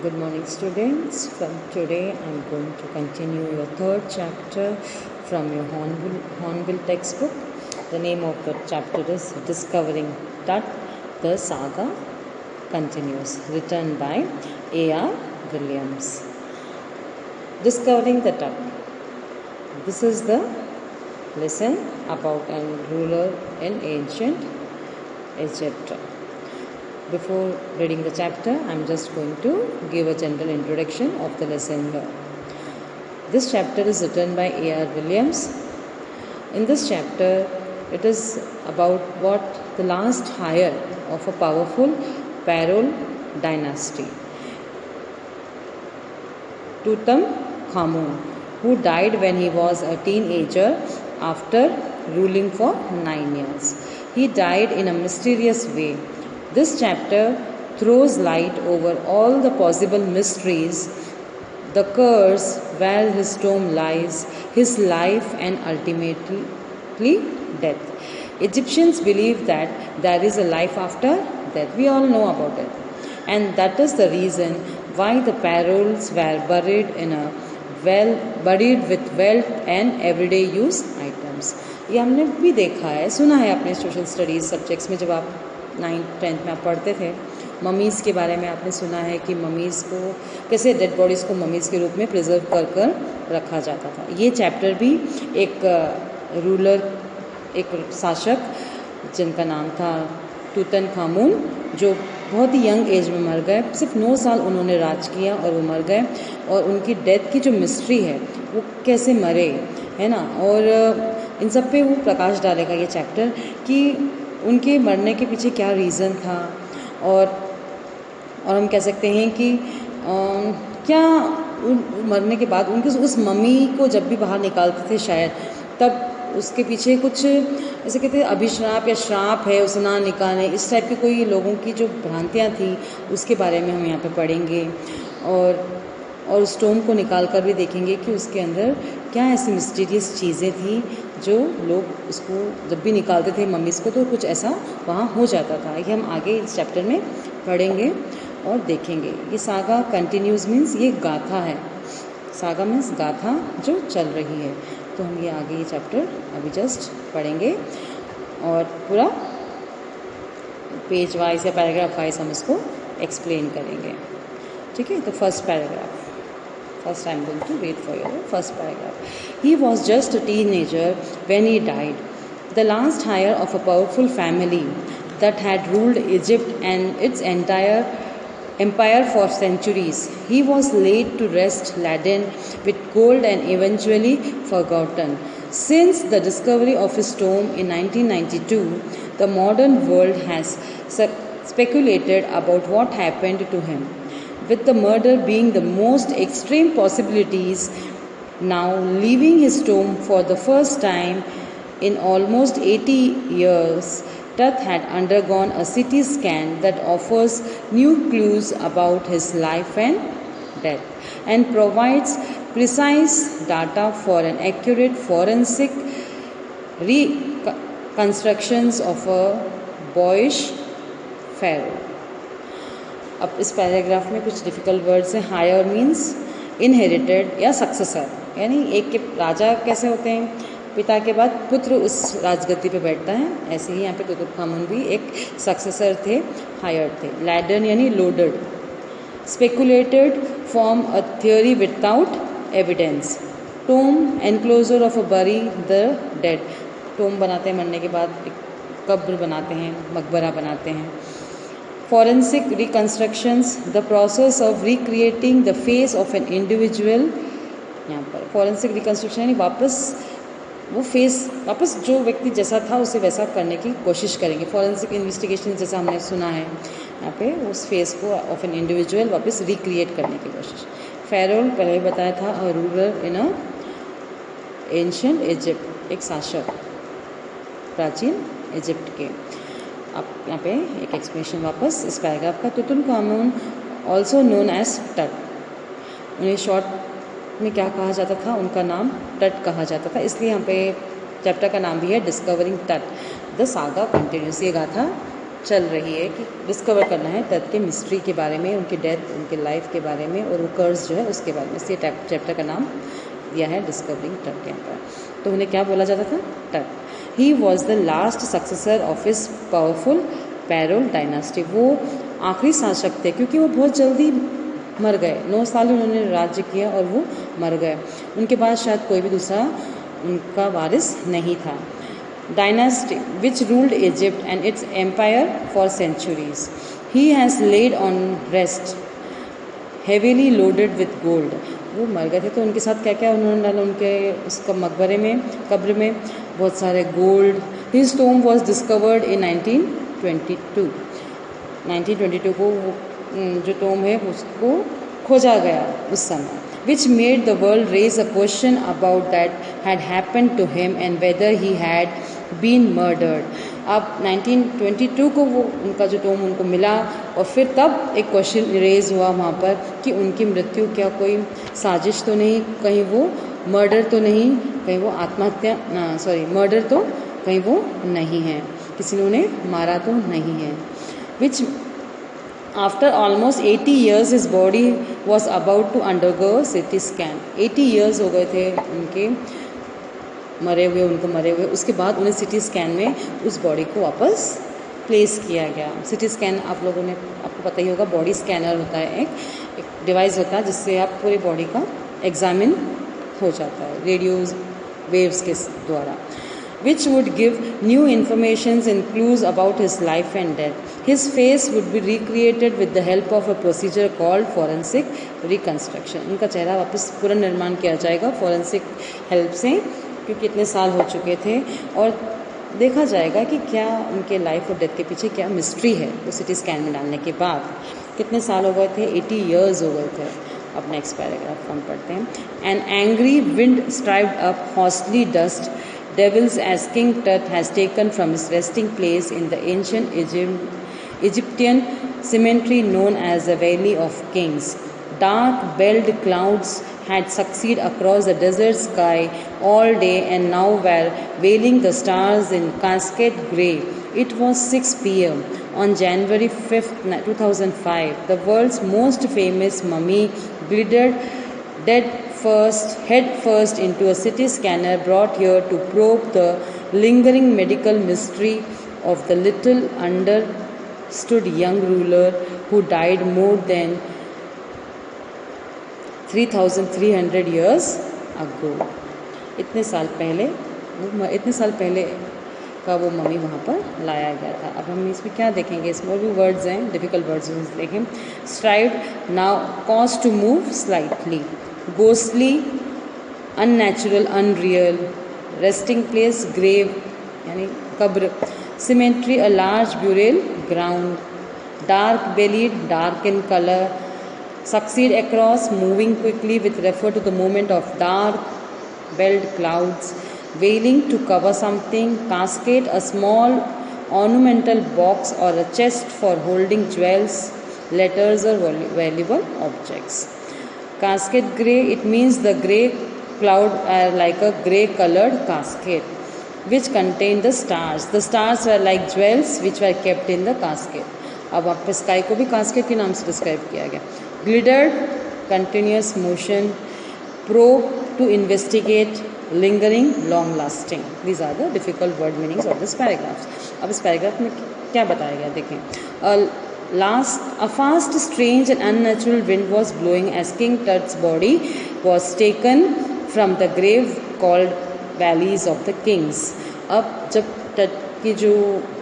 Good morning, students. From today, I'm going to continue your third chapter from your Hornbill textbook. The name of the chapter is Discovering Tut. The Saga Continues, written by A.R. Williams. Discovering the Tut. This is the lesson about a ruler in ancient Egypt. Before reading the chapter, I am just going to give a general introduction of the lesson here. This chapter is written by A.R. Williams. In this chapter, it is about what the last heir of a powerful pharaoh dynasty, Tutankhamun, who died when he was a teenager after ruling for 9 years. He died in a mysterious way. This chapter throws light over all the possible mysteries, the curse where his tomb lies, his life, and ultimately death. Egyptians believe that there is a life after death. We all know about it. And that is the reason why the pharaohs were buried with wealth and everyday use items. ये हमने भी देखा है, सुना है अपने social studies subjects में, जब आप 9th-10th में आप पढ़ते थे। ममीज़ के बारे में आपने सुना है कि ममीज़ को कैसे डेड बॉडीज़ को ममीज़ के रूप में प्रिजर्व कर रखा जाता था। ये चैप्टर भी एक रूलर, एक शासक जिनका नाम था टूतनखामुन, जो बहुत ही यंग एज में मर गए। सिर्फ 9 साल उन्होंने राज किया और वो मर गए, और उनकी डेथ की जो मिस्ट्री है वो कैसे मरे, है ना, और इन सब पे वो प्रकाश डालेगा ये चैप्टर कि उनके मरने के पीछे क्या रीज़न था, और हम कह सकते हैं कि क्या मरने के बाद उनके उस मम्मी को जब भी बाहर निकालते थे शायद, तब उसके पीछे कुछ ऐसे कहते हैं अभिश्राप या श्राप है उसे ना निकालें, इस टाइप की कोई लोगों की जो भ्रांतियाँ थी उसके बारे में हम यहाँ पे पढ़ेंगे, और उस टोम को निकाल कर भी देखेंगे कि उसके अंदर क्या ऐसी मिस्टीरियस चीज़ें थी जो लोग उसको जब भी निकालते थे मम्मीज़ को तो कुछ ऐसा वहाँ हो जाता था। ये हम आगे इस चैप्टर में पढ़ेंगे और देखेंगे। ये सागा कंटिन्यूज़ मीन्स ये गाथा है, सागा मीन्स गाथा जो चल रही है। तो हम ये आगे ये चैप्टर अभी जस्ट पढ़ेंगे और पूरा पेज वाइज या पैराग्राफ वाइज हम इसको एक्सप्लेन करेंगे, ठीक है। तो first paragraph, first I'm going to read for you the first paragraph. He was just a teenager when he died, the last heir of a powerful family that had ruled Egypt and its entire empire for centuries. He was laid to rest laden with gold and eventually forgotten. Since the discovery of his tomb in 1992, the modern world has speculated about what happened to him, with the murder being the most extreme possibilities. Now, leaving his tomb for the first time in almost 80 years, Tut had undergone a CT scan that offers new clues about his life and death, and provides precise data for an accurate forensic reconstructions of a boyish pharaoh. अब इस paragraph में कुछ difficult words हैं। Higher means inherited या successor, यानी एक के राजा कैसे होते हैं, पिता के बाद पुत्र उस राजगद्दी पे बैठता है, ऐसे ही यहाँ पे टूतनखामुन भी एक सक्सेसर थे, हायर थे। लैडन यानी loaded. Speculated form a theory without evidence. Tomb enclosure of a bury the dead, Tomé बनाते हैं मरने के बाद, एक कब्र बनाते हैं, मकबरा बनाते हैं। Forensic reconstructions, the process of recreating the face of an individual. यहाँ पर forensic reconstruction यानी वापस वो फेस, वापस जो व्यक्ति जैसा था उसे वैसा करने की कोशिश करेंगे। forensic investigation जैसा हमने सुना है, यहाँ पे उस फेस को ऑफ एन इंडिविजुअल वापस रिक्रिएट करने की कोशिश। फेरोल पहले ही बताया था, a ruler in a ancient Egypt, एक शासक प्राचीन इजिप्ट के। अब यहाँ पे एक एक्सप्लेनेशन वापस इस पैराग्राफ का। टूतनखामुन ऑल्सो नोन एज टट, उन्हें शॉर्ट में क्या कहा जाता था, उनका नाम टट कहा जाता था, इसलिए यहाँ पे चैप्टर का नाम भी है डिस्कवरिंग टट। द सागा कंटिन्यूस, ये गाथा चल रही है कि डिस्कवर करना है डेथ के मिस्ट्री के बारे में, उनकी डेथ, उनके लाइफ के बारे में और वो कर्स जो है उसके बारे में। इसलिए चैप्टर का नाम दिया है डिस्कवरिंग टट के अंदर। तो उन्हें क्या बोला जाता था? Tut. He was the last successor of his powerful parole dynasty. वो आखिरी शासक थे क्योंकि वो बहुत जल्दी मर गए। 9 साल उन्होंने राज्य किया और वो मर गए। उनके बाद शायद कोई भी दूसरा उनका वारिस नहीं था। Dynasty which ruled Egypt and its empire for centuries. He has laid on rest, heavily loaded with gold. वो मर गए थे तो उनके साथ क्या क्या उन्होंने डाला? उनके उसका मकबरे में, कब्र में बहुत सारे gold. His tomb was discovered in 1922. 1922 को वो जो टोम है उसको खोजा गया उस समय। Which made the world raise a question about that had happened to him and whether he had been murdered. अब 1922 को वो उनका जो टोम उनको मिला और फिर तब एक क्वेश्चन रेज हुआ वहाँ पर कि उनकी मृत्यु क्या कोई साजिश तो नहीं, कहीं वो मर्डर तो नहीं, कहीं वो आत्महत्या मर्डर तो कहीं वो नहीं है, किसी ने उन्हें मारा तो नहीं है। Which after almost 80 years his body was about to undergo CT scan. 80 years हो गए थे उनके मरे हुए। उसके बाद उन्हें CT स्कैन में उस बॉडी को वापस प्लेस किया गया। CT स्कैन आपको पता ही होगा, बॉडी स्कैनर होता है, एक डिवाइस होता है जिससे आप पूरी बॉडी का एग्जामिन हो जाता है रेडियोज वेव्स के द्वारा। which would give new informations and clues about his life and death. His face would be recreated with the help of a procedure called forensic reconstruction. उनका चेहरा वापस पुनर्निर्माण किया जाएगा फोरेंसिक हेल्प से, क्योंकि इतने साल हो चुके थे, और देखा जाएगा कि क्या उनके लाइफ और डेथ के पीछे क्या मिस्ट्री है। वो CT स्कैन में डालने के बाद कितने साल हो गए थे? 80 years हो गए थे। अब नेक्स्ट पैराग्राफ हम पढ़ते हैं। An angry wind strived up hostily dust devils as King Tut has taken from his resting place in the ancient Egyptian cemetery known as the Valley of Kings. Dark belled clouds had succeeded across the desert sky all day and now were veiling the stars in cascade grey. It was 6 p.m. on January 5th, 2005. The world's most famous mummy glided head first into a CT scanner brought here to probe the lingering medical mystery of the little understood young ruler who died more than 3,300 years ago. इतने साल पहले का वो mummy वहाँ पर लाया गया था। अब हम इसमें क्या देखेंगे? इसमें और भी वर्ड्स हैं, डिफ़िकल्ट वर्ड्स देखें। Strived now cause to move slightly, ghostly, unnatural, unreal, resting place, grave यानी कब्र, cemetery, a large burial ground, dark bellied, dark in color, succeed across, moving quickly with refer to the movement of dark belled clouds, veiling to cover something, cascade, a small ornamental box or a chest for holding jewels, letters or valuable objects. Cascade grey, it means the grey cloud are like a grey colored cascade which contained the stars. The stars were like jewels which were kept in the cascade. अब आपको sky को भी cascade के नाम से describe किया गया। Glided, continuous motion, probe, to investigate, lingering, long lasting. These are the difficult word meanings of this paragraphs. अब इस पैराग्राफ में क्या बताया गया देखें। A fast, strange and unnatural wind was blowing as King Tut's body was taken from the grave called Valleys of the Kings. अब जब टट की जो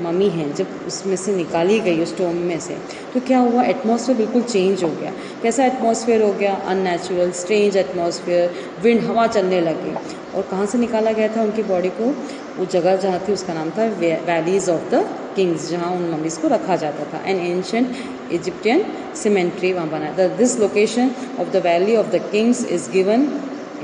मम्मी है जब उसमें से निकाली गई उस टोम में से, तो क्या हुआ? एटमॉस्फेयर बिल्कुल चेंज हो गया। कैसा एटमॉस्फेयर हो गया? अननेचुरल, स्ट्रेंज एटमॉस्फेयर, विंड, हवा चलने लगी। और कहाँ से निकाला गया था उनकी बॉडी को? वो जगह जहाँ थी उसका नाम था वैलीज ऑफ द किंग्स, जहाँ उन मम्मीज़ को रखा जाता था। एन एंशंट इजिप्टियन सीमेंट्री वहाँ बना था। This location of the valley of the Kings is given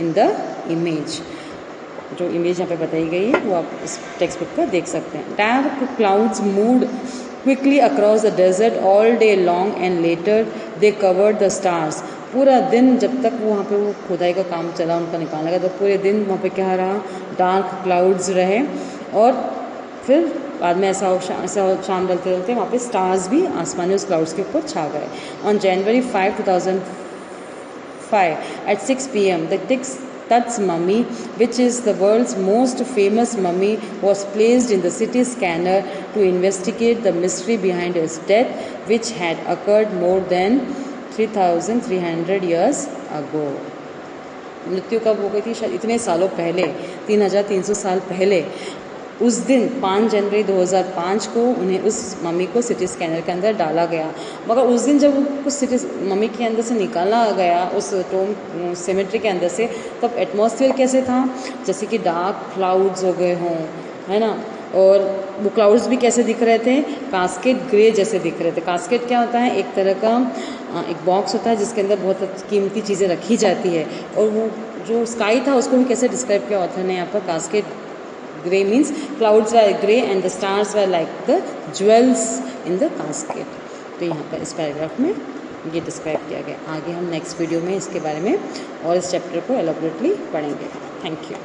in the image. जो इमेज यहाँ पे बताई गई है वो आप इस टेक्स्ट बुक पर देख सकते हैं। Dark clouds moved quickly across the desert all day long and later they covered the stars. पूरा दिन जब तक वहाँ पे वो खुदाई का काम चला उनका निकालने का, तो पूरे दिन वहाँ पे क्या रहा? डार्क क्लाउड्स रहे और फिर बाद में ऐसा शाम ढलते ढलते वहाँ पे स्टार्स भी आसमान में उस क्लाउड्स के ऊपर छा गए। On January 5, 2005 at 6 p.m. the Tut's mummy, which is the world's most famous mummy, was placed in the CT scanner to investigate the mystery behind his death, which had occurred more than 3,300 years ago. मृत्यु कब हो गई थी? शायद इतने सालों पहले, 3,300 साल पहले। उस दिन 5 जनवरी 2005 को उन्हें उस मम्मी को सिटी स्कैनर के अंदर डाला गया। मगर उस दिन जब उस सिटी मम्मी के अंदर से निकाला गया उस टोम सेमेट्री के अंदर से, तब एटमॉस्फेयर कैसे था? जैसे कि डार्क क्लाउड्स हो गए हों, है ना, और वो क्लाउड्स भी कैसे दिख रहे थे? कास्केट ग्रे जैसे दिख रहे थे। कास्केट क्या होता है? एक तरह का एक बॉक्स होता है जिसके अंदर बहुत कीमती चीज़ें रखी जाती है, और वो जो स्काई था उसको भी कैसे डिस्क्राइब किया ऑथर ने यहाँ पर? Casket grey means clouds were grey and the stars were like the jewels in the casket. तो यहाँ पर इस पैराग्राफ में ये डिस्क्राइब किया गया। आगे हम नेक्स्ट वीडियो में इसके बारे में और इस चैप्टर को एलॉबरेटली पढ़ेंगे। Thank you.